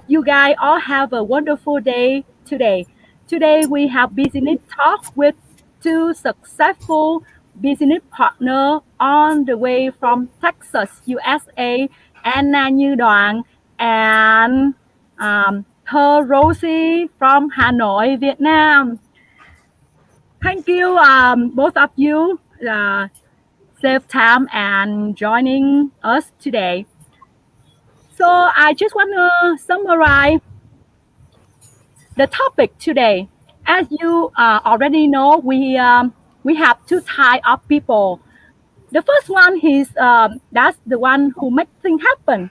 you guys all have a wonderful day today. Today we have business talk with two successful business partner on the way from Texas, USA, Anna Như Doan and her Rosie from Hanoi, Vietnam. Thank you, both of you, save time and joining us today. So I just want to summarize the topic today. As you already know, we have two type of people. The first one is that's the one who make things happen.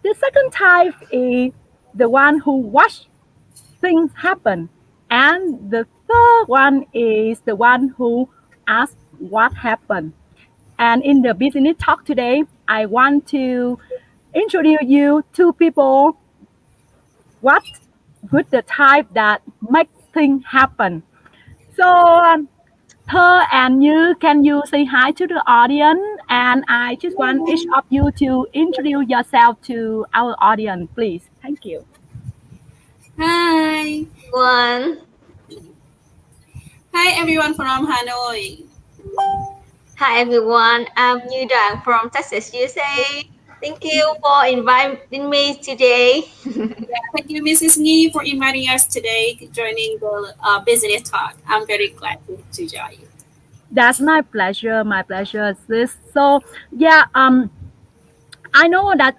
The second type is the one who watch things happen, and the third one is the one who asks what happened. And in the business talk today, I want to introduce you two people. What with the type that make things happen. So, Thơ and you, can you say hi to the audience? And I just want each of you to introduce yourself to our audience, please. Thank you. Hi. One. Hi everyone from Hanoi. Hi everyone, I'm Như Doan from Texas, USA. Thank you for inviting me today. Thank you, Mrs. Nghi, for inviting us today, joining the business talk. I'm very glad to join you. That's my pleasure, sis. So, yeah, I know that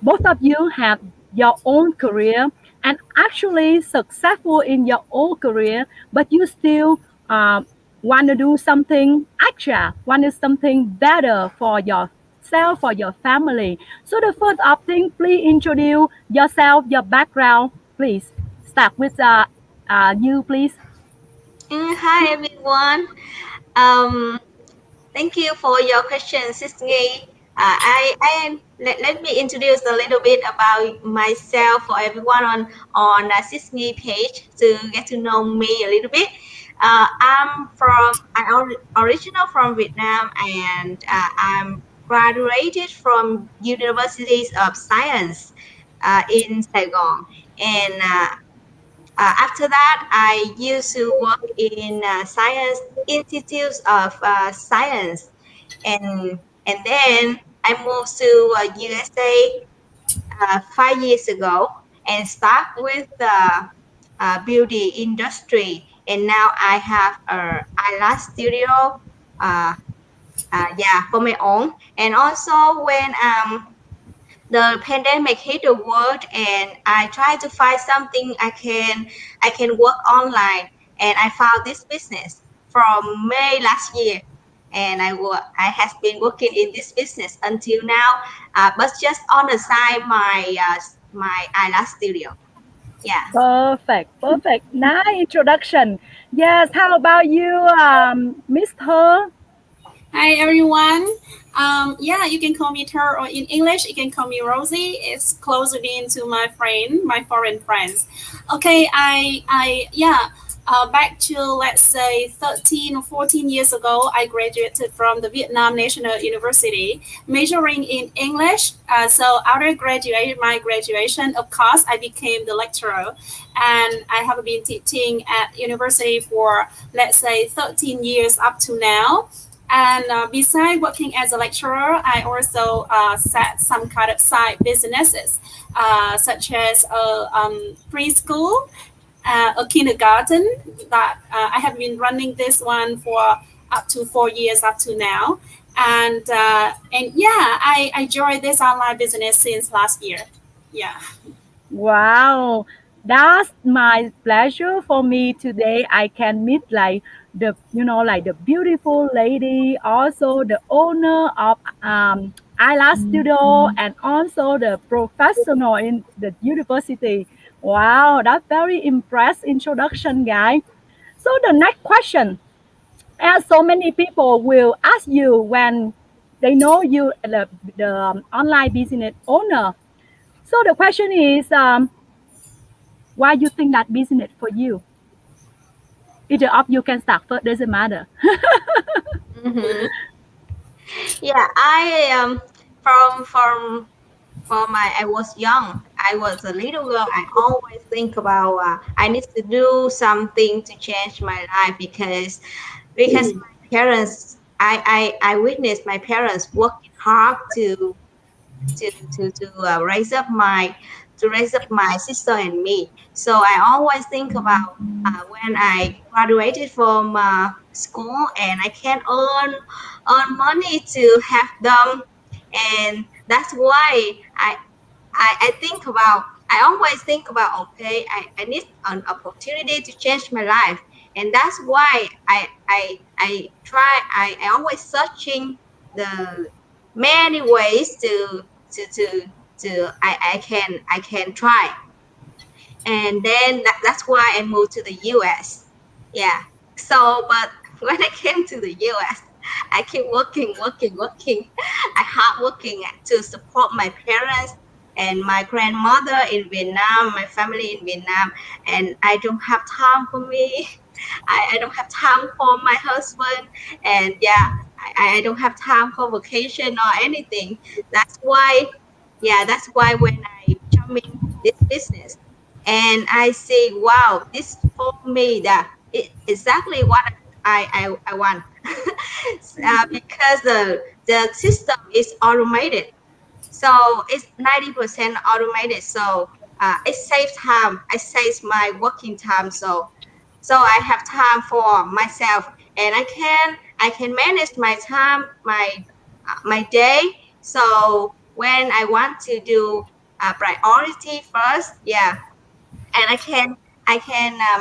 both of you have your own career and actually successful in your own career, but you still want to do something extra, want to do something better for yourself, for your family. So the first of thing, please introduce yourself, your background, please. Start with you, please. Hi everyone. Um, Thank you for your question, Sisney. Let me introduce a little bit about myself for everyone on Sisney page to get to know me a little bit. I'm original from Vietnam, and I'm graduated from Universities of Science in Saigon. And after that, I used to work in science institutes of science, and then I moved to USA 5 years ago and start with the beauty industry. And now I have a eyelash studio, uh, yeah, for my own. And also when the pandemic hit the world, and I tried to find something I can work online, and I found this business from May last year, and I has been working in this business until now, but just on the side my eyelash studio. Yeah. Perfect, perfect. Nice introduction. Yes, how about you, Miss Her? Hi everyone. Yeah, you can call me Ter, or in English, you can call me Rosie. It's closer in to my friend, my foreign friends. Okay, yeah. Back to let's say 13 or 14 years ago, I graduated from the Vietnam National University, majoring in English. So after my graduation, of course, I became the lecturer, and I have been teaching at university for let's say 13 years up to now. And besides working as a lecturer, I also set some kind of side businesses, such as a preschool, a kindergarten. That I have been running this one for up to 4 years up to now. And yeah, I joined this online business since last year. Yeah. Wow, that's my pleasure for me today. I can meet like like the beautiful lady, also the owner of eyelash studio, and also the professional in the university. Wow, that's very impressive introduction, guy. So the next question, as so many people will ask you when they know you, the online business owner. So the question is, why you think that business for you? Either of you can start first, doesn't matter. Hmm. Yeah, I from my I was young, I was a little girl, I always think about I need to do something to change my life because Mm. my parents I witnessed my parents working hard to raise up my sister and me. So I always think about when I graduated from school and I can earn money to have them, and that's why I think about I always think about okay I need an opportunity to change my life, and that's why I try I always searching the many ways to to I can try, and then that's why I moved to the US. Yeah. So, but when I came to the US, I keep working. I hard working to support my parents and my grandmother in Vietnam, my family in Vietnam, and I don't have time for me. I don't have time for my husband, and yeah, I don't have time for vacation or anything. That's why, yeah, that's why when I jump in this business and I say, wow, this for me that it exactly what I want. Because the system is automated, so it's 90% automated. So it saves time. It saves my working time. So I have time for myself, and I can manage my time, my day. So when I want to do priority first, yeah, and I can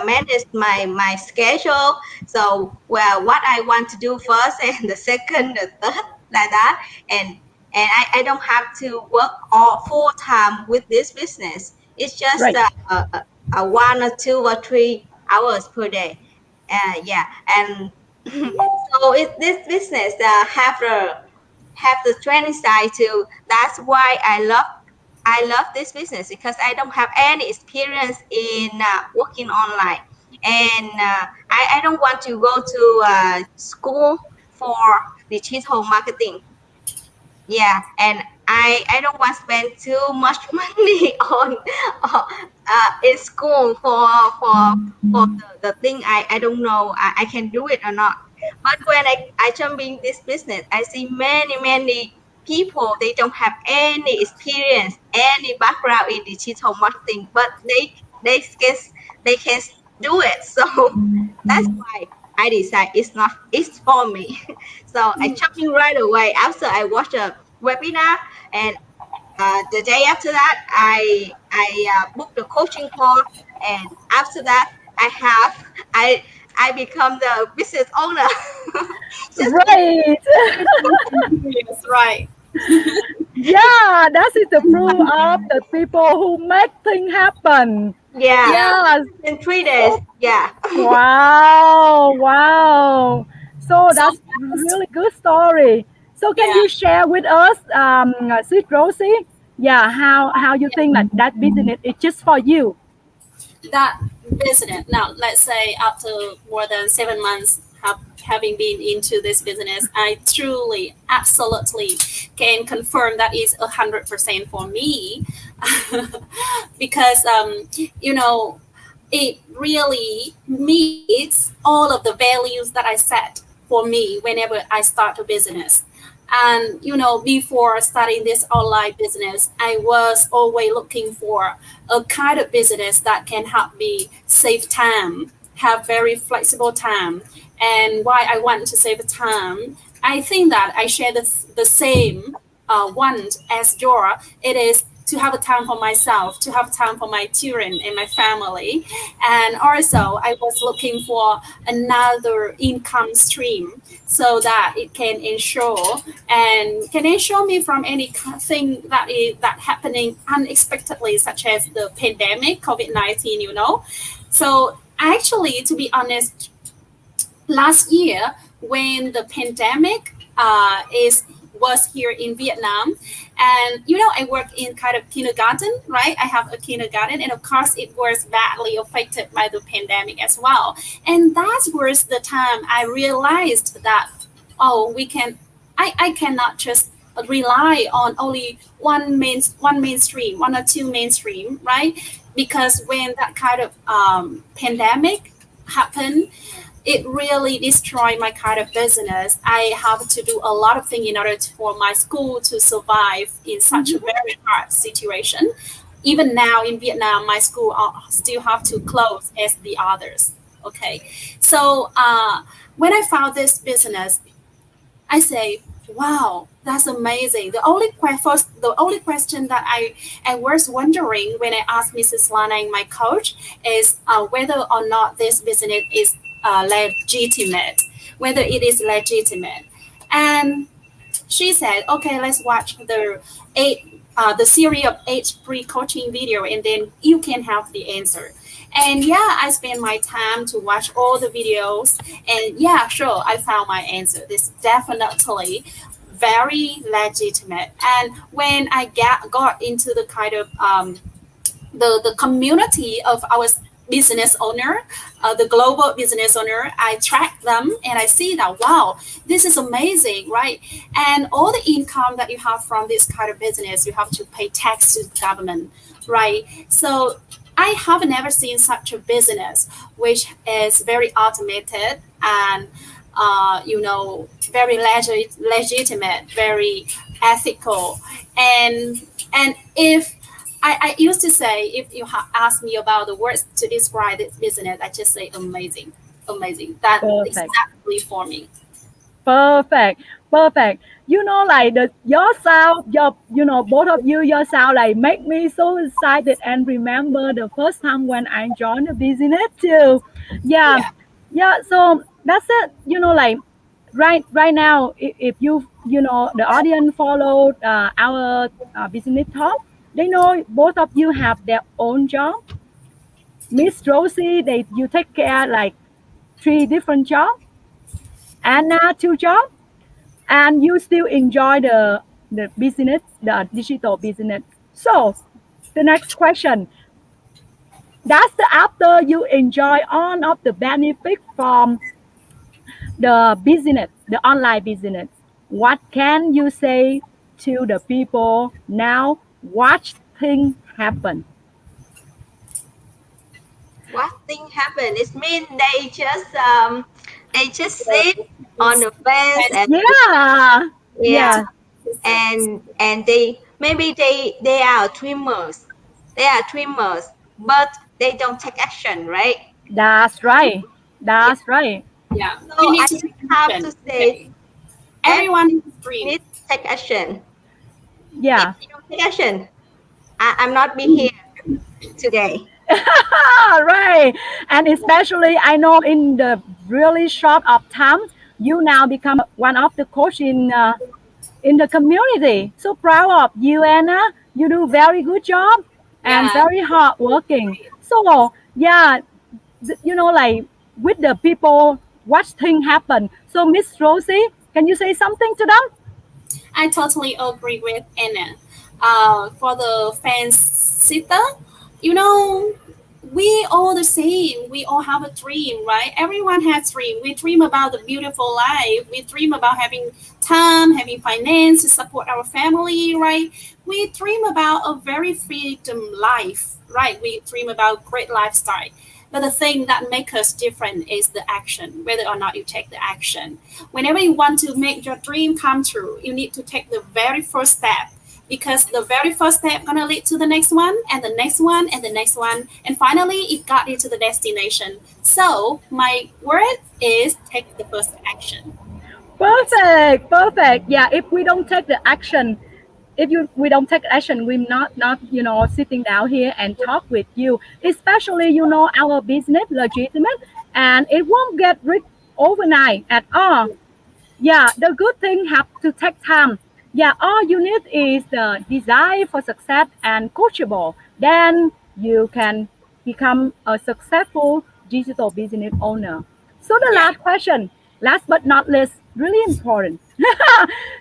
manage my schedule. So well, what I want to do first and the second, the third, like that, and I don't have to work all full time with this business. It's just Right. a 1 or 2 or 3 hours per day. Yeah, and so this business have the training side too. That's why I love this business because I don't have any experience in working online, and I don't want to go to school for digital marketing. Yeah, and I don't want to spend too much money on in school for the thing I don't know I can do it or not. But when I jump in this business, I see many people they don't have any experience, any background in digital marketing, but they can do it. So that's why I decide it's for me. So I Mm. jumped in right away after I watched a webinar, and the day after that, I booked the coaching call, and after that, I I become the business owner. Just Right. Yes, right. Yeah, that is the proof of the people who make things happen. yeah, Yeah, Yes. in 3 days. So Yeah, wow, wow. So so that's that's, really good story. So can yeah, you share with us, Sis Rosie? Yeah, how you think that that business is just for you? that business. Now, let's say after more than 7 months having been into this business, I truly, absolutely can confirm that is 100% for me, because you know, it really meets all of the values that I set for me whenever I start a business. And before starting this online business, I was always looking for a kind of business that can help me save time, have very flexible time. And why I want to save time, I think that I share the same want as Jora. It is to have a time for myself, to have time for my children and my family. And also, I was looking for another income stream so that it can ensure and can ensure me from anything that happening unexpectedly, such as the pandemic, COVID-19. So actually, to be honest, last year when the pandemic is was here in Vietnam, and I work in kind of kindergarten, right? I have a kindergarten, and of course it was badly affected by the pandemic as well. And that was the time I realized that, oh, we can I cannot just rely on only one mainstream, one or two mainstream, right? Because when that kind of pandemic happened, it really destroyed my kind of business. I have to do a lot of things in order for my school to survive in such a Mhm. very hard situation. Even now in Vietnam, my school still have to close as the others. Okay, so when I found this business, I say, wow, that's amazing. The only question that I was wondering when I asked Mrs. Lanang, my coach, is whether or not this business is legitimate, whether it is legitimate. And she said, okay, let's watch the series of eight pre-coaching video, and then you can have the answer. And yeah, I spent my time to watch all the videos, and yeah, sure, I found my answer. This definitely very legitimate. And when I got into the kind of the community of our business owner, the global business owner, I track them and I see that, wow, this is amazing, right? And all the income that you have from this kind of business, you have to pay tax to the government, right? So I have never seen such a business which is very automated and very legitimate, very ethical, and if I used to say, if you ask me about the words to describe this business, I just say amazing, amazing. That Perfect. exactly for me. Perfect, perfect. Like your sound, both of you, your sound like make me so excited and remember the first time when I joined the business too. Yeah, Yeah, yeah. So that's it. Like right now, if the audience followed our business talk, they know both of you have their own job. Miss Rosie, you take care like three different jobs. Anna, two jobs, and you still enjoy the business, the digital business. So the next question, that's the after you enjoy all of the benefit from the business, the online business. What can you say to the people now watch things happen? What thing happened? It means they just the sit on business the fence has, and Yeah, yeah, yeah, and they maybe they are trimmers. They are trimmers, but they don't take action, right? that's right. Yeah. That's right. yeah, So you I need to just take have to action. say Okay, everyone everyone is dream. needs to take action. If Yeah. you don't take action, I'm not be here today. Right. And especially, I know in the really short of time, you now become one of the coach in the community. So proud of you, Anna. You do very good job and Yeah, very hard working. So yeah, like with the people, watch things happen. So Miss Rosie, can you say something to them? I totally agree with Anna. For the fans sitter, you know, we all the same. We all have a dream, right? Everyone has dream. We dream about the beautiful life. We dream about having time, having finance to support our family, right? We dream about a very freedom life, right? We dream about great lifestyle. But the thing that makes us different is the action, whether or not you take the action. Whenever you want to make your dream come true, you need to take the very first step, because the very first step gonna lead to the next one and the next one and the next one, and finally it got you to the destination. So my word is take the first action. Perfect, perfect. Yeah, if we don't take the action, if you we don't take action, we're not sitting down here and talk with you. Especially our business legitimate, and it won't get rich overnight at all. Yeah, the good thing have to take time. Yeah, all you need is the desire for success and coachable. Then you can become a successful digital business owner. So the Yeah, last question, last but not least, really important.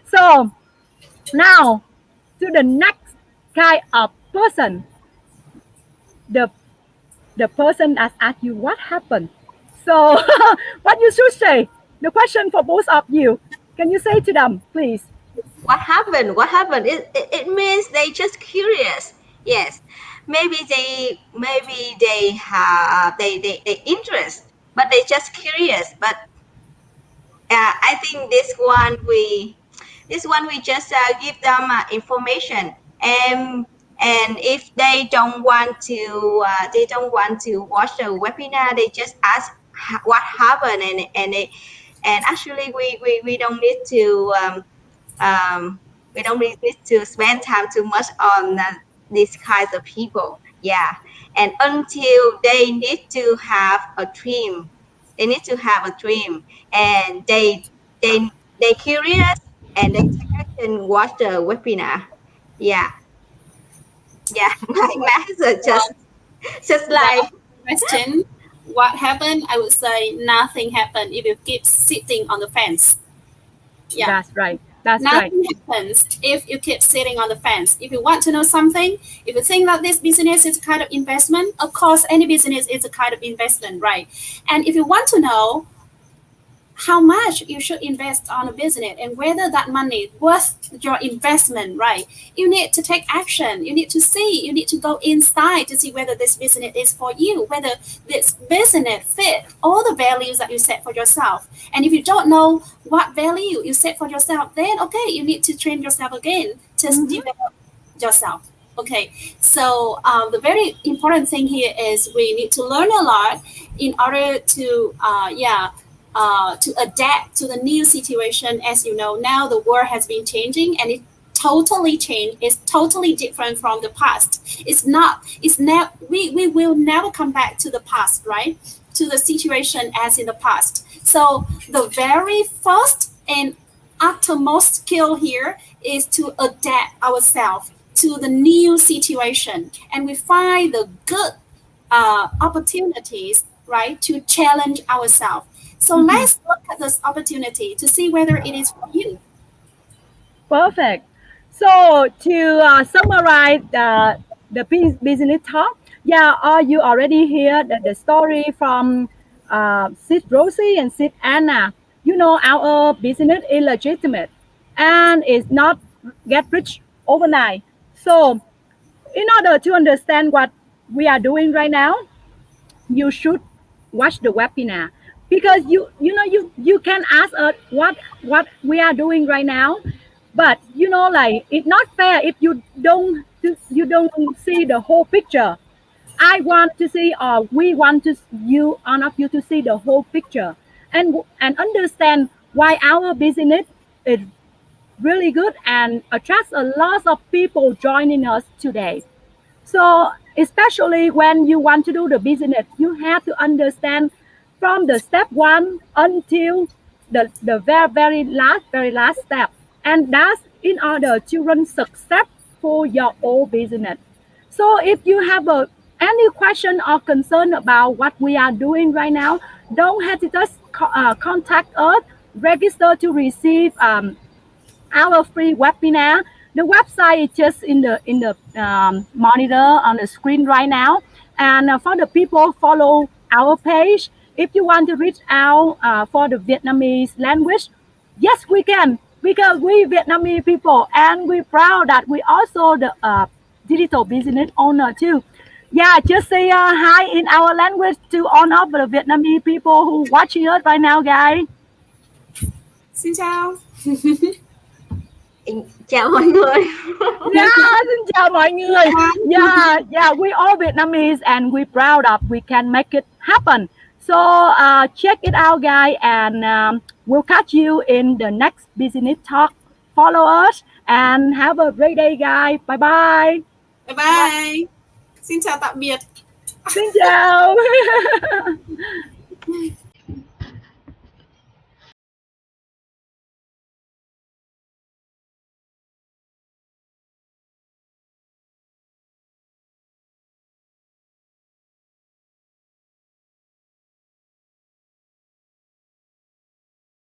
So now to the next kind of person, the the person that asked you what happened. So what you should say? The question for both of you. Can you say to them, please? What happened? It means they just curious. Yes, maybe they have they interest, but they just curious. But I think this one we just give them information, and if they don't want to watch the webinar, they just ask what happened, and actually we don't need to we don't need to spend time too much on these kinds of people. Yeah, and until they need to have a dream, they need to have a dream, and they they curious and they take action. Watch the webinar. Yeah, yeah. My answer just like Well, question, what happened? I would say nothing happened if you keep sitting on the fence. Yeah. That's right. That's right. Nothing happens if you keep sitting on the fence. If you want to know something, if you think that this business is kind of investment, of course, any business is a kind of investment, right? And if you want to know how much you should invest on a business and whether that money is worth your investment, right? You need to take action. You need to see, you need to go inside to see whether this business is for you, whether this business fit all the values that you set for yourself. And if you don't know what value you set for yourself, then okay, you need to train yourself again to develop yourself. Okay, so the very important thing here is we need to learn a lot in order to adapt to the new situation. As you know, now the world has been changing and it totally changed. It's totally different from the past. It's not, it's now, we will never come back to the past, right? To the situation as in the past. So the very first and uttermost skill here is to adapt ourselves to the new situation. And we find the good opportunities, right, to challenge ourselves. So let's look at this opportunity to see whether it is for you. Perfect. So to summarize the business talk, yeah, you already hear the story from Sid Rosie and Sid Anna. You know, our business is legitimate and is not get rich overnight. So in order to understand what we are doing right now, you should watch the webinar because you can ask us what we are doing right now, but like it's not fair if you don't see the whole picture. I want to see, or we want to you all of you to see the whole picture and understand why our business is really good and attracts a lot of people joining us today. So especially when you want to do the business, you have to understand from the step one until the very last step. And that's in order to run successful your own business. So if you have any question or concern about what we are doing right now, don't hesitate contact us, register to receive our free webinar. The website is just in the monitor on the screen right now. And for the people follow our page, if you want to reach out for the Vietnamese language, yes, we can because we Vietnamese people and we're proud that we also the digital business owner too. Yeah, just say hi in our language to all of the Vietnamese people who watching us right now, guys. Xin chào. chào mọi người. Yeah, xin chào mọi người. Yeah, we all Vietnamese and we proud of we can make it happen. So check it out, guys, and we'll catch you in the next business talk. Follow us and have a great day, guys. Bye bye. Bye bye. Xin chào tạm biệt. Xin chào.